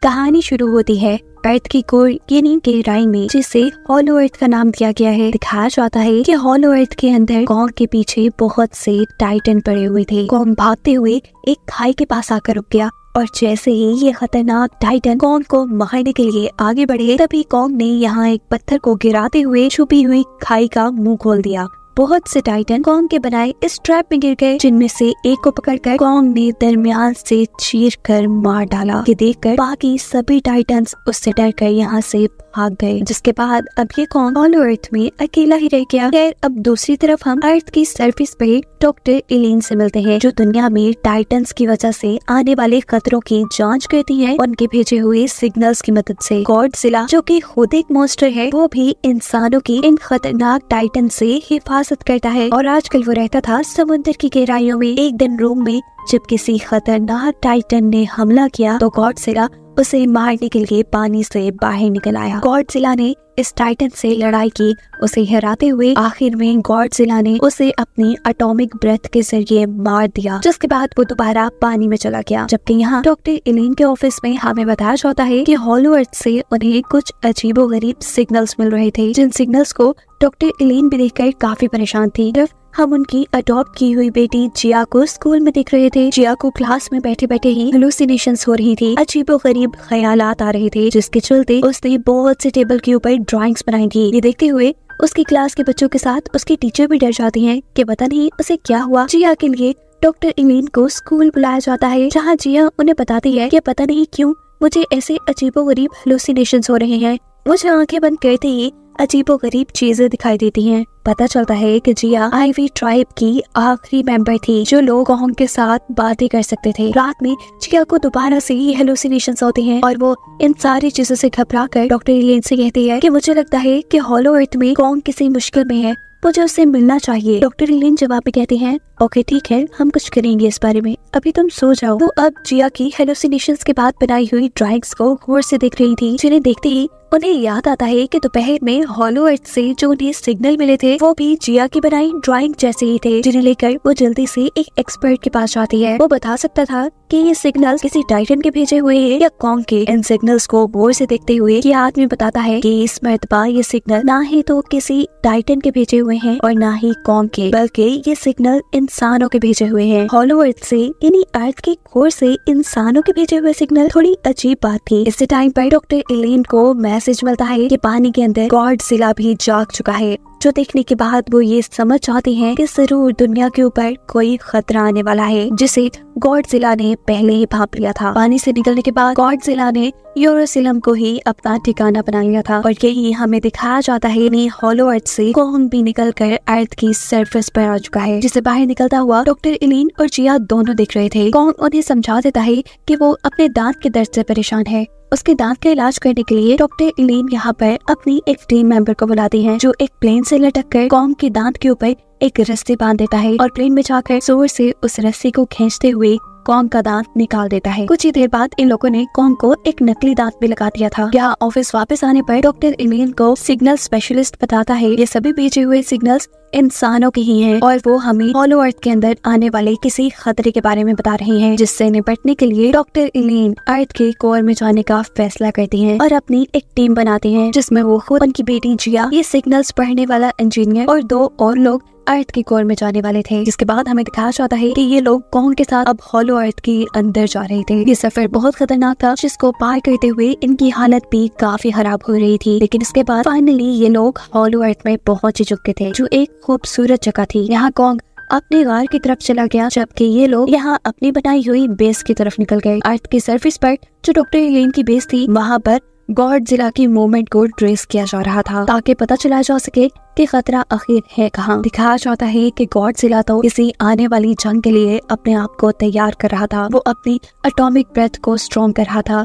कहानी शुरू होती है अर्थ की कोर यानी गहराई में, जिसे हॉलो अर्थ का नाम दिया गया है। दिखाया जाता है कि हॉलो अर्थ के अंदर कॉन्ग के पीछे बहुत से टाइटन पड़े हुए थे। कॉन्ग भागते हुए एक खाई के पास आकर रुक गया और जैसे ही ये खतरनाक टाइटन कॉन्ग को मारने के लिए आगे बढ़े, तभी कॉन्ग ने यहाँ एक पत्थर को गिराते हुए छुपी हुई खाई का मुंह खोल दिया। बहुत से टाइटन कॉन्ग के बनाए इस ट्रैप में गिर गए, जिनमें से एक को पकड़कर कॉन्ग ने दरमियान से चीर कर मार डाला। ये देखकर बाकी सभी टाइटन्स उससे डरकर यहाँ से भाग गए। जिसके बाद अब ये कॉन्ग हॉलो अर्थ में अकेला ही रह गया। खैर, अब दूसरी तरफ हम अर्थ की सरफेस पे डॉक्टर एलिन से मिलते हैं, जो दुनिया में टाइटन्स की वजह से आने वाले खतरों की जांच करती है। उनके भेजे हुए सिग्नल्स की मदद से गॉडजिला, जो कि खुद एक मॉन्स्टर है, वो भी इंसानों की इन खतरनाक टाइटन से हिफाजत करता है। और आजकल वो रहता था समुद्र की गहराइयों में। एक दिन रूम में जब किसी खतरनाक टाइटन ने हमला किया तो गॉडजिला उसे मारने के लिए पानी से बाहर निकल आया। गॉडजिला ने इस टाइटन से लड़ाई की, उसे हराते हुए आखिर में गॉडजिला ने उसे अपनी एटॉमिक ब्रेथ के जरिए मार दिया, जिसके बाद वो दोबारा पानी में चला गया। जबकि यहाँ डॉक्टर एलिन के ऑफिस में हमें बताया जाता है कि हॉलो अर्थ से उन्हें कुछ अजीबोगरीब सिग्नल्स मिल रहे थे, जिन सिग्नल्स को डॉक्टर एलिन भी देखकर काफी परेशान थी। हम उनकी अडॉप्ट की हुई बेटी जिया को स्कूल में देख रहे थे। जिया को क्लास में बैठे बैठे ही हेलुसिनेशंस हो रही थी, अजीबोगरीब ख्यालात आ रहे थे, जिसके चलते उसने बहुत से टेबल के ऊपर ड्राइंग्स बनाई थी। ये देखते हुए उसकी क्लास के बच्चों के साथ उसकी टीचर भी डर जाती हैं कि पता नहीं उसे क्या हुआ। जिया के लिए डॉक्टर एलिन को स्कूल बुलाया जाता है, जहाँ जिया उन्हें बताती है कि पता नहीं क्यों मुझे ऐसे अजीबोगरीब हेलुसिनेशंस हो रहे हैं। मुझे आंखें बंद करते ही अजीबोगरीब चीजें दिखाई देती हैं। पता चलता है कि जिया आईवी ट्राइब की आखिरी मेंबर थी, जो लोग कॉन्ग के साथ बातें कर सकते थे। रात में जिया को दोबारा से ही हेलुसिनेशंस होते हैं और वो इन सारी चीजों से घबरा कर डॉक्टर एलिन से कहती है कि मुझे लगता है कि हॉलो अर्थ में कॉन्ग किसी मुश्किल में है, मुझे उससे मिलना चाहिए। डॉक्टर एलिन जवाब में कहते हैं, ओके ठीक है, हम कुछ करेंगे इस बारे में, अभी तुम सो जाओ। वो अब जिया की हेलुसिनेशंस के बाद बनाई हुई ड्राइंग्स को गौर से देख रही थी, जिन्हें देखते ही उन्हें याद आता है कि दोपहर में हॉलो अर्थ से जो उन्हें सिग्नल मिले थे वो भी जिया की बनाई ड्राइंग जैसे ही थे, जिन्हें लेकर वो जल्दी से एक एक्सपर्ट के पास जाती है। वो बता सकता था कि ये सिग्नल किसी टाइटन के भेजे हुए हैं या कॉन्ग के। इन सिग्नल्स को गौर से देखते हुए ये आदमी बताता है कि इस मर्तबा ये सिग्नल ना ही तो किसी टाइटन के भेजे हुए हैं और ना ही कॉन्ग के, बल्कि ये सिग्नल इंसानों के भेजे हुए हैं। हॉलो अर्थ से यानी अर्थ की कोर से इंसानों के भेजे हुए सिग्नल थोड़ी अजीब बात थी। इसी टाइम पर डॉक्टर एलिन को मैसेज मिलता है कि पानी के अंदर गॉडजिला भी जाग चुका है, जो देखने के बाद वो ये समझ जाती हैं कि जरूर दुनिया के ऊपर कोई खतरा आने वाला है, जिसे गॉडजिला ने पहले ही भांप लिया था। पानी से निकलने के बाद गॉडजिला ने यूरोसिलम को ही अपना ठिकाना बना लिया था और यही हमें दिखाया जाता है कि हॉलो अर्थ से कॉन्ग भी निकलकर अर्थ की सरफेस पर आ चुका है, जिसे बाहर निकलता हुआ डॉक्टर एलिन और जिया दोनों देख रहे थे। कॉन्ग उन्हें समझा देता है कि वो अपने दांत के दर्द से परेशान है। उसके दांत का इलाज करने के लिए डॉक्टर एलिन यहाँ पर अपनी एक टीम मेंबर को बुलाती है, जो एक प्लेन से लटक कर कॉन्ग के दांत के ऊपर एक रस्सी बांध देता है और प्लेन में जाकर जोर से उस रस्सी को खींचते हुए कॉन्ग का दांत निकाल देता है। कुछ ही देर बाद इन लोगों ने कॉन्ग को एक नकली दांत भी लगा दिया था। यहाँ ऑफिस वापस आने पर डॉक्टर एलिन को सिग्नल स्पेशलिस्ट बताता है ये सभी भेजे हुए सिग्नल्स इंसानों के ही हैं और वो हमें हॉलो अर्थ के अंदर आने वाले किसी खतरे के बारे में बता रहे हैं, जिससे निपटने के लिए डॉक्टर एलिन अर्थ के कोर में जाने का फैसला करती हैं और अपनी एक टीम बनाती हैं, जिसमें वो खुद, उनकी बेटी जिया, ये सिग्नल्स पढ़ने वाला इंजीनियर और 2 और लोग अर्थ के कोर में जाने वाले थे। जिसके बाद हमें दिखाया जाता है कि ये लोग कॉन्ग के साथ अब हॉलो अर्थ के अंदर जा रहे थे। ये सफर बहुत खतरनाक था, जिसको पार करते हुए इनकी हालत भी काफी खराब हो रही थी। लेकिन इसके बाद फाइनली ये लोग हॉलो अर्थ में पहुंच चुके थे, जो एक खूबसूरत जगह थी। यहाँ कॉन्ग अपने गार की तरफ चला गया, जबकि ये लोग यहाँ अपनी बनाई हुई बेस की तरफ निकल गए। अर्थ की सरफेस पर जो डॉक्टर एलिन की बेस थी, वहाँ पर गॉडजिला की मूवमेंट को ट्रेस किया जा रहा था, ताकि पता चला जा सके कि खतरा आखिर है कहाँ। दिखाया जाता है कि गॉडजिला तो किसी आने वाली जंग के लिए अपने आप को तैयार कर रहा था। वो अपनी एटॉमिक ब्रेथ को स्ट्रॉन्ग कर रहा था।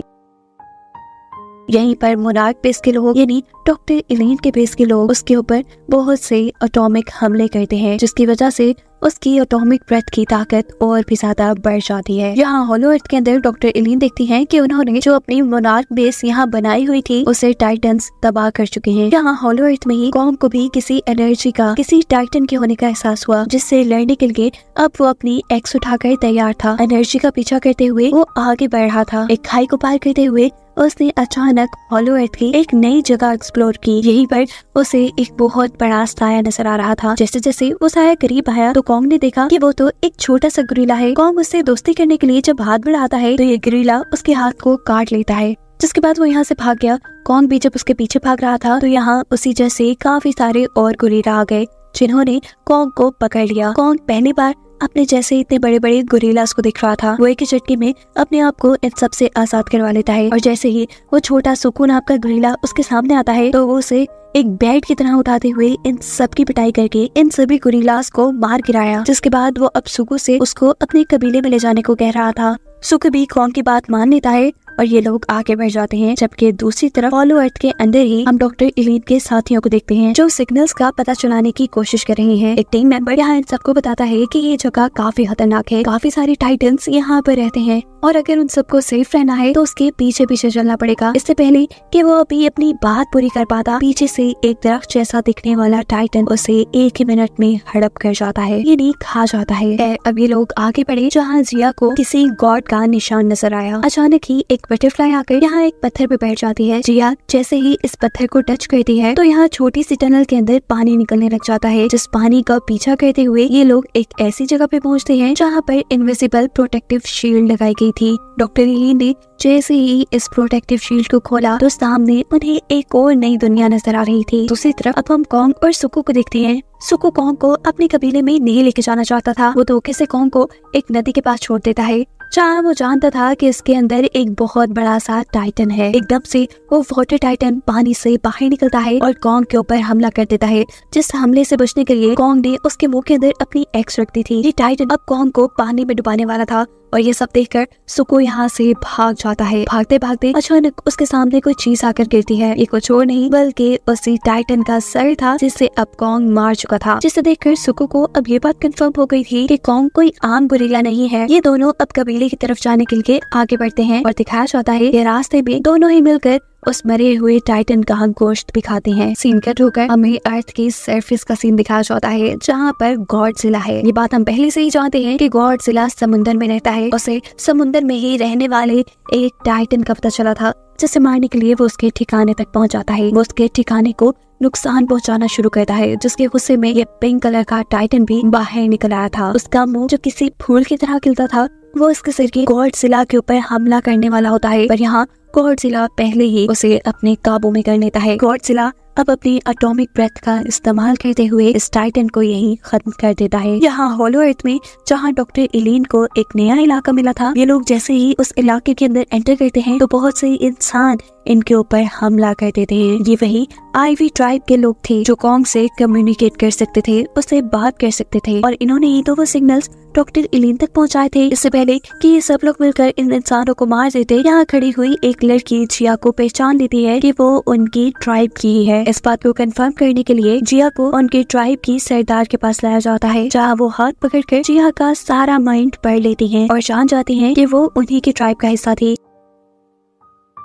यहीं पर मोनार्क बेस के लोग यानी डॉक्टर एलिन के बेस के लोग उसके ऊपर बहुत से एटॉमिक हमले करते हैं, जिसकी वजह से उसकी एटॉमिक ब्रेथ की ताकत और भी ज्यादा बढ़ जाती है। यहाँ हॉलो अर्थ के अंदर डॉक्टर एलिन देखती हैं कि उन्होंने जो अपनी मोनार्क बेस यहाँ बनाई हुई थी उसे टाइटन्स तबाह कर चुके हैं। यहाँ हॉलो अर्थ में ही कॉन्ग को भी किसी एनर्जी का, किसी टाइटन के होने का एहसास हुआ, जिससे लड़ने के लिए अब वो अपनी एक्स उठाकर तैयार था। एनर्जी का पीछा करते हुए वो आगे बढ़ रहा था। एक खाई को पार करते हुए उसने अचानक हॉलो अर्थ की एक नई जगह एक्सप्लोर की। यहीं पर उसे एक बहुत बड़ा साया नजर आ रहा था। जैसे जैसे वो साया करीब आया तो कॉन्ग ने देखा कि वो तो एक छोटा सा गोरिल्ला है। कॉन्ग उससे दोस्ती करने के लिए जब हाथ बढ़ाता है तो ये गोरिल्ला उसके हाथ को काट लेता है, जिसके बाद वो यहाँ से भाग गया। कॉन्ग भी जब उसके पीछे भाग रहा था तो यहाँ उसी जैसे काफी सारे और गोरिल्ला आ गए जिन्होंने कॉन्ग को पकड़ लिया। कॉन्ग पहली बार अपने जैसे इतने बड़े बड़े गोरिल्लास को दिख रहा था। वो एक ही झटके में अपने आप को इन सब से आजाद करवा लेता है और जैसे ही वो छोटा सुकू नाम का गोरिल्ला उसके सामने आता है तो वो उसे एक बैट की तरह उठाते हुए इन सब की पिटाई करके इन सभी गोरिल्लास को मार गिराया, जिसके बाद वो अब सुकू से उसको अपने कबीले में ले जाने को कह रहा था। सुकू भी कॉन्ग की बात मान लेता है और ये लोग आगे बढ़ जाते हैं। जबकि दूसरी तरफ हॉलो अर्थ के अंदर ही हम डॉक्टर इलीन के साथियों को देखते हैं जो सिग्नल्स का पता चलाने की कोशिश कर रहे हैं। एक टीम मेंबर यहाँ इन सबको बताता है कि ये जगह काफी खतरनाक है, काफी सारे टाइटन्स यहाँ पर रहते हैं और अगर उन सबको सेफ रहना है तो उसके पीछे पीछे चलना पड़ेगा। इससे पहले कि वो अभी अपनी बात पूरी कर पाता, पीछे से एक दरख्त जैसा दिखने वाला टाइटन उसे एक ही मिनट में हड़प कर जाता है, यानी खा जाता है। अब ये लोग आगे बढ़े जहाँ जिया को किसी गॉड का निशान नजर आया। अचानक ही एक बटरफ्लाई आकर यहाँ एक पत्थर पे बैठ जाती है। जिया जैसे ही इस पत्थर को टच करती है तो यहाँ छोटी सी टनल के अंदर पानी निकलने लग जाता है, जिस पानी का पीछा करते हुए ये लोग एक ऐसी जगह पे पहुँचते हैं जहाँ पर इनविजिबल प्रोटेक्टिव शील्ड लगाई गई थी। डॉक्टर इलीन ने जैसे ही इस प्रोटेक्टिव शील्ड को खोला तो सामने उन्हें एक और नई दुनिया नजर आ रही थी। दूसरी तरफ अब हम कॉन्ग और सुकू को देखते हैं। सुकू कॉन्ग को अपने कबीले में नहीं लेके जाना चाहता था। वो धोखे से कॉन्ग को एक नदी के पास छोड़ देता है जहाँ वो जानता था कि इसके अंदर एक बहुत बड़ा सा टाइटन है। एकदम से वो वाटर टाइटन पानी से बाहर निकलता है और कॉन्ग के ऊपर हमला कर देता है, जिस हमले से बचने के लिए कॉन्ग ने उसके मुंह के अंदर अपनी एक्स रख दी थी। ये टाइटन अब कॉन्ग को पानी में डुबाने वाला था और ये सब देखकर सुकू यहाँ से भाग जाता है। भागते भागते अचानक उसके सामने कोई चीज आकर गिरती है। ये कुछ और नहीं बल्कि उसी टाइटन का सर था जिसे अब कॉन्ग मार चुका था, जिसे देखकर सुकू को अब ये बात कंफर्म हो गई थी कि कॉन्ग कोई आम गोरिल्ला नहीं है। ये दोनों अब कबीले की तरफ जाने के लिए आगे बढ़ते हैं और दिखाया जाता है कि रास्ते में दोनों ही मिलकर उस मरे हुए टाइटन का गोश्त भी खाते हैं। सीन कट होकर हमें अर्थ की सरफेस का सीन दिखाया जाता है जहाँ पर गॉडजिला है। ये बात हम पहले से ही जानते हैं कि गॉडजिला समुंदर में रहता है। उसे समुंदर में ही रहने वाले एक टाइटन का पता चला था जिसे मारने के लिए वो उसके ठिकाने तक पहुँच जाता है। वो उसके ठिकाने को नुकसान पहुंचाना शुरू करता है, जिसके गुस्से में ये पिंक कलर का टाइटन भी बाहर निकल आया था। उसका मुंह जो किसी फूल की तरह खिलता था वो इसके सिर की गॉडजिला के ऊपर हमला करने वाला होता है, पर यहाँ गॉडजिला पहले ही उसे अपने काबू में कर लेता है। गॉडजिला अब अपनी एटॉमिक ब्रेथ का इस्तेमाल करते हुए इस टाइटन को यहीं खत्म कर देता है। यहाँ हॉलो अर्थ में जहाँ डॉक्टर इलीन को एक नया इलाका मिला था, ये लोग जैसे ही उस इलाके के अंदर एंटर करते हैं तो बहुत से इंसान इनके ऊपर हमला कर देते हैं। ये वही आईवी ट्राइब के लोग थे जो कॉन्ग से कम्युनिकेट कर सकते थे, उससे बात कर सकते थे और इन्होंने ही तो वो सिग्नल्स डॉक्टर इलीन तक पहुंचाए थे इससे पहले कि ये सब लोग मिलकर इन इंसानों को मार देते। यहाँ खड़ी हुई एक लड़की जिया को पहचान लेती है कि वो उनकी ट्राइब की है। इस बात को कंफर्म करने के लिए जिया को उनके ट्राइब की सरदार के पास लाया जाता है, जहाँ वो हाथ पकड़कर जिया का सारा माइंड पढ़ लेती हैं और जान जाती हैं कि वो उन्हीं की ट्राइब का हिस्सा थी।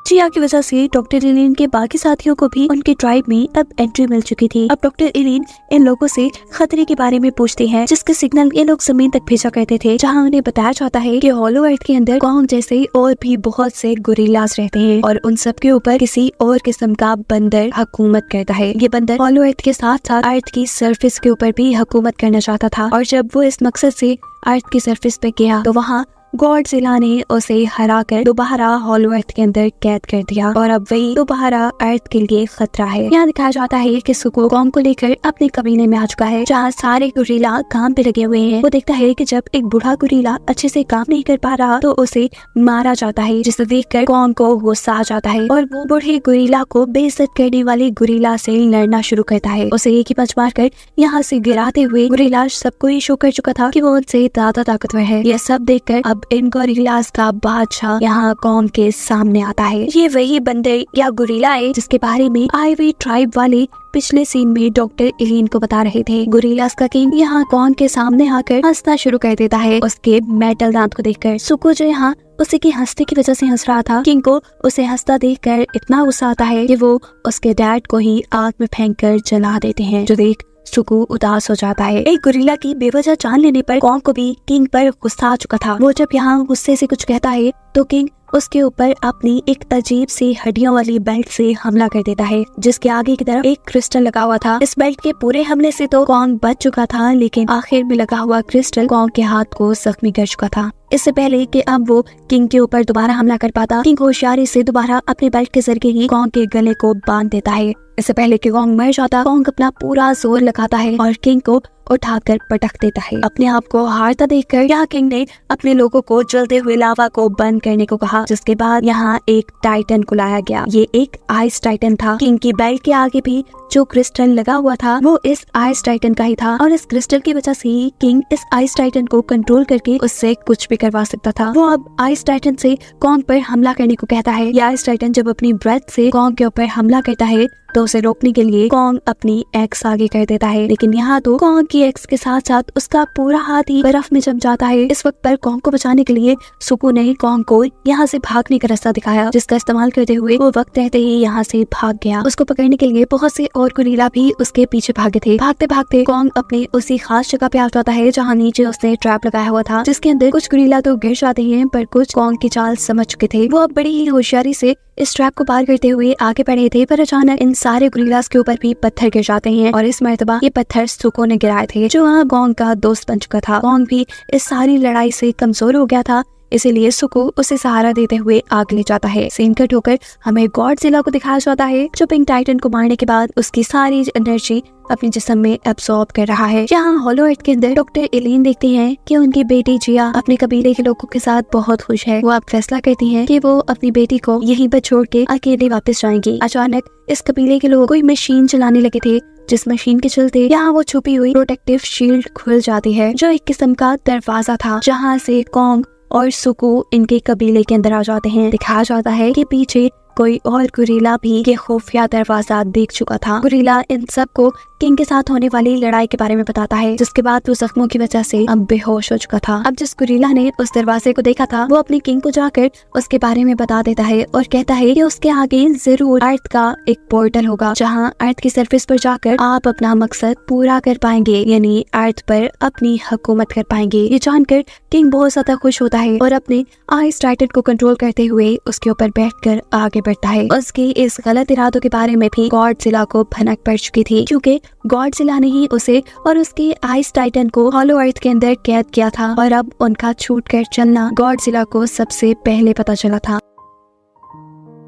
जिया की वजह से डॉक्टर इलीन के बाकी साथियों को भी उनके ट्राइब में अब एंट्री मिल चुकी थी। अब डॉक्टर इलीन इन लोगों से खतरे के बारे में पूछते हैं, जिसके सिग्नल ये लोग जमीन तक भेजा करते थे, जहां उन्हें बताया जाता है कि हॉलो अर्थ के अंदर कॉन्ग जैसे और भी बहुत से गोरिल्लास रहते हैं और उन सब के ऊपर किसी और किस्म का बंदर हुकूमत करता है। ये बंदर हॉलो अर्थ के साथ साथ अर्थ की सरफेस के ऊपर भी हुकूमत करना चाहता था और जब वो इस मकसद से अर्थ की सरफेस पे गया तो वहाँ गॉडजिला ने उसे हराकर दोबारा हॉलो अर्थ के अंदर कैद कर दिया और अब वही दोबारा अर्थ के लिए खतरा है। यहाँ दिखाया जाता है कि सुकू कॉन्ग को लेकर अपने कबीले में आ चुका है, जहाँ सारे गोरिल्ला काम पे लगे हुए हैं। वो देखता है कि जब एक बूढ़ा गोरिल्ला अच्छे से काम नहीं कर पा रहा तो उसे मारा जाता है, जिसे देखकर कॉन्ग को गुस्सा आ जाता है और वो बूढ़े गोरिल्ला को बेइज्जत करने वाले गोरिल्ला से लड़ना शुरू करता है। उसे एक ही पंच मारकर यहाँ से गिराते हुए गोरिल्ला सबको ही शो कर चुका था कि वो उनसे ज्यादा ताकतवर है। यह सब देखकर अब इन गोरिल्लास का बादशाह यहाँ कॉन्ग के सामने आता है। ये वही बंदर या गोरिल्ला है जिसके बारे में आईवी ट्राइब वाले पिछले सीन में डॉक्टर इलीन को बता रहे थे। गोरिल्लास का किंग यहाँ कॉन्ग के सामने आकर हंसना शुरू कर देता है उसके मेटल दांत को देखकर। सुकू जो यहाँ उसी की हंसने की वजह से हंस रहा था, किंग को उसे हंसता देखकर इतना गुस्सा आता है कि वो उसके डैड को ही आग में फेंककर जला देते हैं, जो देख सुकू उदास हो जाता है। एक गोरिल्ला की बेवजह जान लेने पर कॉन्ग को भी किंग पर गुस्सा आ चुका था। वो जब यहाँ गुस्से से कुछ कहता है तो किंग उसके ऊपर अपनी एक अजीब सी हड्डियों वाली बेल्ट से हमला कर देता है, जिसके आगे की तरफ एक क्रिस्टल लगा हुआ था। इस बेल्ट के पूरे हमले से तो कॉन्ग बच चुका था, लेकिन आखिर में लगा हुआ क्रिस्टल कॉन्ग के हाथ को जख्मी कर चुका था। इससे पहले कि अब वो किंग के ऊपर दोबारा हमला कर पाता, किंग होशियारी से दोबारा अपने बेल्ट के जरिए ही कॉन्ग के गले को बांध देता है। इससे पहले कि कॉन्ग मर जाता, कॉन्ग अपना पूरा जोर लगाता है और किंग को उठाकर पटक देता है। अपने आप को हारता देखकर यहाँ किंग ने अपने लोगों को जलते हुए लावा को बंद करने को कहा, जिसके बाद यहाँ एक टाइटन को लाया गया। ये एक आइस टाइटन था। किंग की बेल्ट के आगे भी जो क्रिस्टल लगा हुआ था वो इस आइस टाइटन का ही था, और इस क्रिस्टल की वजह से ही किंग इस आइस टाइटन को कंट्रोल करके उससे कुछ भी करवा सकता था। वो अब आइस टाइटन से कॉन्ग पर हमला करने को कहता है। यह आइस टाइटन जब अपनी ब्रेथ से कॉन्ग के ऊपर हमला करता है तो उसे रोकने के लिए कॉन्ग अपनी एक्स आगे कर देता है, लेकिन यहाँ तो कॉन्ग की एक्स के साथ साथ उसका पूरा हाथ ही बर्फ में जम जाता है। इस वक्त पर कॉन्ग को बचाने के लिए सुकू ने कॉन्ग को यहाँ से भागने का रास्ता दिखाया, जिसका इस्तेमाल करते हुए वो वक्त रहते ही यहाँ से भाग गया। उसको पकड़ने के लिए बहुत से और गोरिल्ला भी उसके पीछे भागे थे। भागते भागते कॉन्ग अपने उसी खास जगह पे आ जाता है जहाँ नीचे उसने ट्रैप लगाया हुआ था, जिसके अंदर कुछ गोरिल्ला तो गिर जाते हैं, पर कुछ कॉन्ग की चाल समझ चुके थे। वो अब बड़ी ही होशियारी से इस ट्रैप को पार करते हुए आगे बढ़े थे, पर अचानक इन सारे गोरिल्लास के ऊपर भी पत्थर गिर जाते हैं, और इस मर्तबा ये पत्थर सुको ने गिराए थे, जो वहाँ कॉन्ग का दोस्त बन चुका था। कॉन्ग भी इस सारी लड़ाई से कमजोर हो गया था, इसीलिए सुको उसे सहारा देते हुए आगे ले जाता है। सीन कट होकर हमें गॉडजिला को दिखाया जाता है, जो पिंक टाइटन को मारने के बाद उसकी सारी एनर्जी अपने जिस्म में एब्सॉर्ब कर रहा है। यहाँ हॉलो अर्थ के अंदर डॉक्टर एलिन देखती हैं कि उनकी बेटी जिया अपने कबीले के लोगों के साथ बहुत खुश है। वो अब फैसला करती हैं कि वो अपनी बेटी को यहीं पर छोड़ के अकेले वापस जाएंगी। अचानक इस कबीले के लोग कोई मशीन चलाने लगे थे, जिस मशीन के चलते यहाँ वो छुपी हुई प्रोटेक्टिव शील्ड खुल जाती है, जो एक किस्म का दरवाजा था, जहाँ से कॉन्ग और सुकू इनके कबीले के अंदर आ जाते हैं। दिखाया जाता है कि पीछे कोई और गोरिल्ला भी ये खुफिया दरवाजा देख चुका था। गोरिल्ला इन सबको किंग के साथ होने वाली लड़ाई के बारे में बताता है, जिसके बाद वो जख्मों की वजह से अब बेहोश हो चुका था। अब जिस गोरिल्ला ने उस दरवाजे को देखा था वो अपने किंग को जाकर उसके बारे में बता देता है और कहता है कि उसके आगे जरूर अर्थ का एक पोर्टल होगा, जहाँ अर्थ की सरफेस पर जाकर आप अपना मकसद पूरा कर पाएंगे, यानी अर्थ पर अपनी हुकूमत कर पाएंगे। ये जानकर किंग बहुत ज्यादा खुश होता है और अपने आइस टाइटन को कंट्रोल करते हुए उसके ऊपर बैठकर आगे बढ़ता है। उसके इस गलत इरादों के बारे में भी गॉडजिला को भनक पड़ चुकी थी, क्योंकि गॉडजिला ने ही उसे और उसके आइस टाइटन को हॉलो अर्थ के अंदर कैद किया था, और अब उनका छूटकर चलना गॉडजिला को सबसे पहले पता चला था।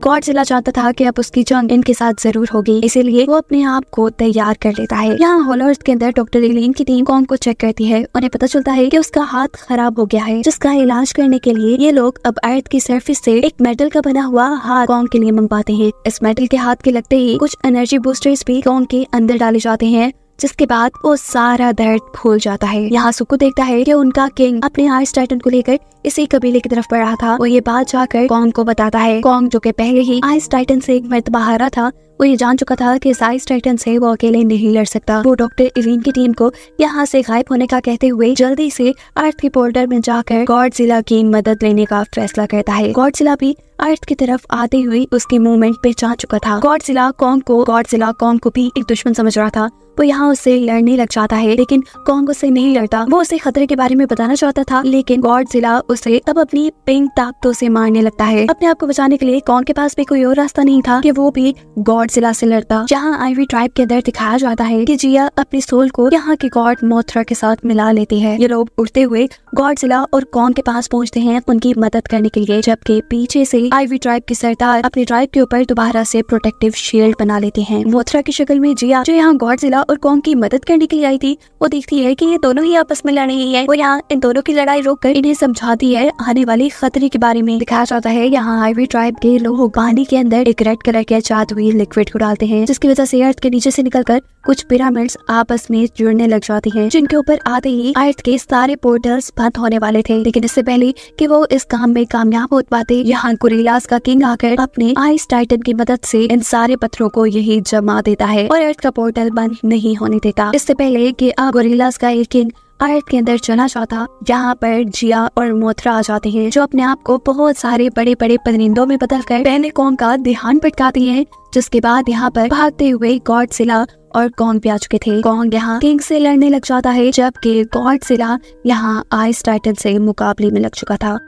गॉडजिला चाहता था कि अब उसकी जंग इनके साथ जरूर होगी, इसीलिए वो अपने आप को तैयार कर लेता है। यहाँ हॉलो अर्थ के अंदर डॉक्टर एलिन की टीम कॉन्ग को चेक करती है। उन्हें पता चलता है कि उसका हाथ खराब हो गया है, जिसका इलाज करने के लिए ये लोग अब अर्थ की सरफेस से एक मेटल का बना हुआ हाथ कॉन्ग के लिए मंगवाते हैं। इस मेटल के हाथ के लगते ही कुछ एनर्जी बूस्टर्स भी कॉन्ग के अंदर डाले जाते हैं, जिसके बाद वो सारा दर्द भूल जाता है। यहाँ सुकू देखता है कि उनका किंग अपने आइस टाइटन को लेकर इसी कबीले की तरफ बढ़ रहा था। वो ये बात जाकर कॉन्ग को बताता है। कॉन्ग, जो कि पहले ही आइस टाइटन से एक मर्तबा हारा था, वो ये जान चुका था कि इस आइस टाइटन से वो अकेले नहीं लड़ सकता। वो डॉक्टर एलिन की टीम को यहाँ से गायब होने का कहते हुए जल्दी से अर्थ के पोर्टल में जाकर गॉडजिला की मदद लेने का फैसला करता है। गॉडजिला भी अर्थ की तरफ आते हुए उसकी मूवमेंट पहचान चुका था। गॉडजिला कॉन्ग को भी एक दुश्मन समझ रहा था। वो यहाँ उससे लड़ने लग जाता है, लेकिन कॉन्ग उससे नहीं लड़ता। वो उसे खतरे के बारे में बताना चाहता था, लेकिन गॉडजिला उसे अब अपनी पिंक ताकतों से मारने लगता है। अपने आप को बचाने के लिए कॉन्ग के पास भी कोई और रास्ता नहीं था कि वो भी गॉडजिला से लड़ता। जहाँ आइवी ट्राइब के अंदर दिखाया जाता है कि जिया अपनी सोल को यहाँ के गॉड मोथरा के साथ मिला लेती है। ये लोग उड़ते हुए गॉडजिला और कॉन्ग के पास पहुँचते हैं उनकी मदद करने के लिए, जबकि पीछे से आइवी ट्राइब की सरदार अपने ट्राइब के ऊपर दोबारा से प्रोटेक्टिव शील्ड बना लेते हैं। मोथरा की शक्ल में जिया, जो यहाँ गॉडजिला और कॉन्ग की मदद करने के लिए आई थी, वो देखती है कि ये दोनों ही आपस में लड़ रही है। वो यहाँ इन दोनों की लड़ाई रोककर इन्हें समझाती है आने वाली खतरे के बारे में। दिखाया जाता है यहाँ आइवी ट्राइब के लोग पानी के अंदर एक रेड कलर के जादुई लिक्विड को डालते हैं, जिसकी वजह से अर्थ के नीचे से निकलकर कुछ पिरामिड्स आपस में जुड़ने लग जाती हैं, जिनके ऊपर आते ही अर्थ के सारे पोर्टल्स बंद होने वाले थे। लेकिन इससे पहले कि वो इस काम में कामयाब हो पाते, यहाँ गोरिल्लास का किंग आकर अपने आइस टाइटन की मदद से इन सारे पत्थरों को यही जमा देता है और अर्थ का पोर्टल बंद नहीं होने देता। इससे पहले कि गोरिल्लास का एक किंग अर्थ के अंदर चला जाता, यहाँ पर जिया और मोथरा आ जाते हैं, जो अपने आप को बहुत सारे बड़े बड़े परिंदों में बदलकर पहले कॉन्ग का ध्यान भटकाती हैं, जिसके बाद यहाँ पर भागते हुए गॉडजिला और कॉन्ग भी आ चुके थे। कॉन्ग यहाँ किंग से लड़ने लग जाता है, जबकि गॉडजिला यहाँ आइस टाइटन से मुकाबले में लग चुका था।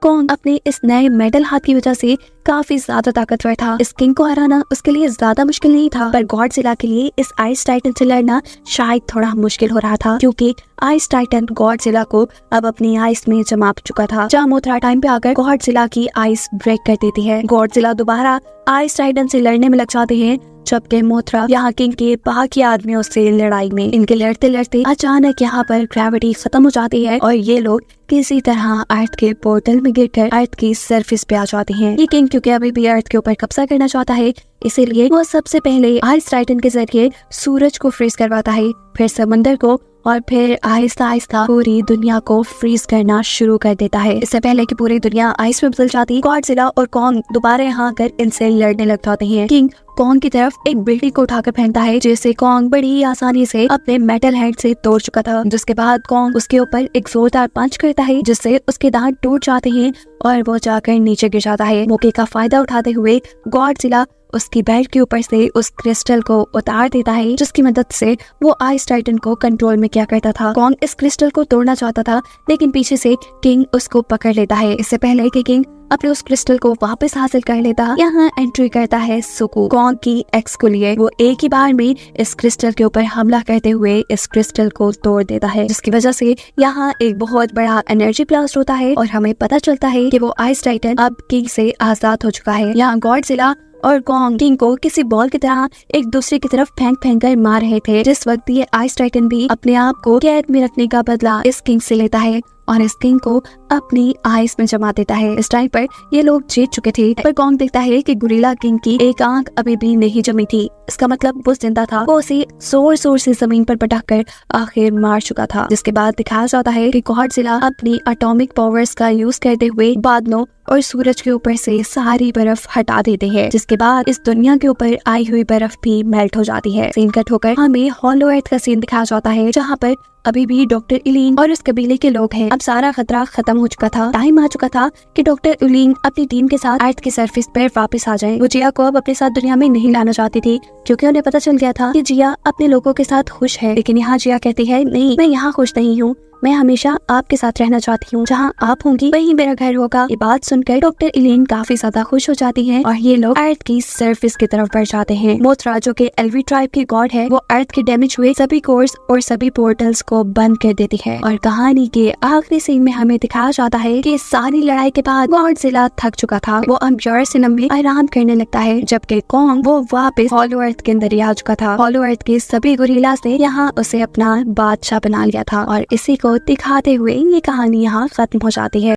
कॉन्ग अपने इस नए मेटल हाथ की वजह से काफी ज्यादा ताकतवर था। इस किंग को हराना उसके लिए ज्यादा मुश्किल नहीं था, पर गॉडजिला के लिए इस आइस टाइटन से लड़ना शायद थोड़ा मुश्किल हो रहा था, क्योंकि आइस टाइटन गॉडजिला को अब अपनी आइस में जमा चुका था। जहाँ मोथरा टाइम पे आकर गॉडजिला की आइस ब्रेक कर देती है। गॉडजिला दोबारा आइस टाइटन से लड़ने में लग जाते हैं, जबकि मोथरा यहाँ किंग के बाकी आदमियों से लड़ाई में। इनके लड़ते लड़ते अचानक यहाँ पर ग्रेविटी खत्म हो जाती है और ये लोग किसी तरह अर्थ के पोर्टल में गिरकर अर्थ की सरफेस पे आ जाते हैं। ये किंग क्योंकि अभी भी अर्थ के ऊपर कब्जा करना चाहता है, इसीलिए वो सबसे पहले आइस टाइटन के जरिए सूरज को फ्रीज करवाता है, फिर समंदर को, और फिर आहिस्ता आहिस्ता पूरी दुनिया को फ्रीज करना शुरू कर देता है। इससे पहले कि पूरी दुनिया आइस में बदल जाती, गॉडजिला और कॉन्ग दोबारा यहाँ आकर इनसे लड़ने लग जाते हैं। किंग कॉन्ग की तरफ एक बिल्डिंग को उठाकर फेंकता है, जिसे कॉन्ग बड़ी ही आसानी से अपने मेटल हैंड से तोड़ चुका था। जिसके बाद कॉन्ग उसके ऊपर एक जोरदार पंच करता है, जिससे उसके दांत टूट जाते हैं और वो जाकर नीचे गिर जाता है। मौके का फायदा उठाते हुए गॉडजिला उसकी बेल्ट के ऊपर से उस क्रिस्टल को उतार देता है, जिसकी मदद से वो आइस टाइटन को कंट्रोल में किया करता था। कॉन्ग इस क्रिस्टल को तोड़ना चाहता था, लेकिन पीछे से किंग उसको पकड़ लेता है। इससे पहले कि किंग अपने उस क्रिस्टल को वापस हासिल कर लेता, यहाँ एंट्री करता है सुकू, कॉन्ग की एक्स को लिए। वो एक ही बार में इस क्रिस्टल के ऊपर हमला करते हुए इस क्रिस्टल को तोड़ देता है, जिसकी वजह से यहाँ एक बहुत बड़ा एनर्जी ब्लास्ट होता है और हमें पता चलता है कि वो आइस टाइटन अब किंग से आजाद हो चुका है। यहाँ गॉडजिला और कॉन्ग किंग को किसी बॉल की तरह एक दूसरे की तरफ फेंक कर मार रहे थे। जिस वक्त ये आइस टाइटन भी अपने आप को कैद में रखने का बदला इस किंग से लेता है और इस किंग को अपनी आइस में जमा देता है। इस टाइम पर ये लोग जीत चुके थे, पर कॉन्ग देखता है कि गोरिल्ला किंग की एक आंख अभी भी नहीं जमी थी। इसका मतलब वो जिंदा था। वो उसे जोर जोर से जमीन पर पटक कर आखिर मार चुका था। जिसके बाद दिखाया जाता है कि गॉडजिला अपनी एटॉमिक पावर्स का यूज करते हुए बादलों और सूरज के ऊपर से सारी बर्फ हटा देते हैं, जिसके बाद इस दुनिया के ऊपर आई हुई बर्फ भी मेल्ट हो जाती है। सीन कट होकर हमें हॉलो अर्थ का सीन दिखाया जाता है, जहाँ पर अभी भी डॉक्टर इलीन और उस कबीले के लोग हैं। अब सारा खतरा खत्म हो चुका था। टाइम आ चुका था कि डॉक्टर इलीन अपनी टीम के साथ अर्थ की सरफेस पर वापस आ जाएं। वो जिया को अब अपने साथ दुनिया में नहीं लाना चाहती थी, क्योंकि उन्हें पता चल गया था कि जिया अपने लोगों के साथ खुश है। लेकिन यहाँ जिया कहती है, नहीं, मैं यहाँ खुश नहीं हूँ, मैं हमेशा आपके साथ रहना चाहती हूँ। जहाँ आप होंगी वहीं मेरा घर होगा। ये बात सुनकर डॉक्टर इलीन काफी ज्यादा खुश हो जाती है और ये लोग अर्थ की सरफेस की तरफ बढ़ जाते हैं। मोथरा जो कि एल्वी ट्राइब की गॉड है, वो अर्थ के डैमेज हुए सभी कोर्स और सभी पोर्टल्स को बंद कर देती है। और कहानी के आखिरी सीन में हमें दिखाया जाता है कि सारी लड़ाई के बाद गॉडजिला थक चुका था। वो अब यूरेसिनम में आराम करने लगता है, जबकि कॉन्ग वो वापस हॉलो अर्थ के अंदर ही आ चुका था। हॉलो अर्थ के सभी गोरिल्ला से यहाँ उसे अपना बादशाह बना लिया था और इसी को दिखाते हुए ये कहानी यहाँ खत्म हो जाती है।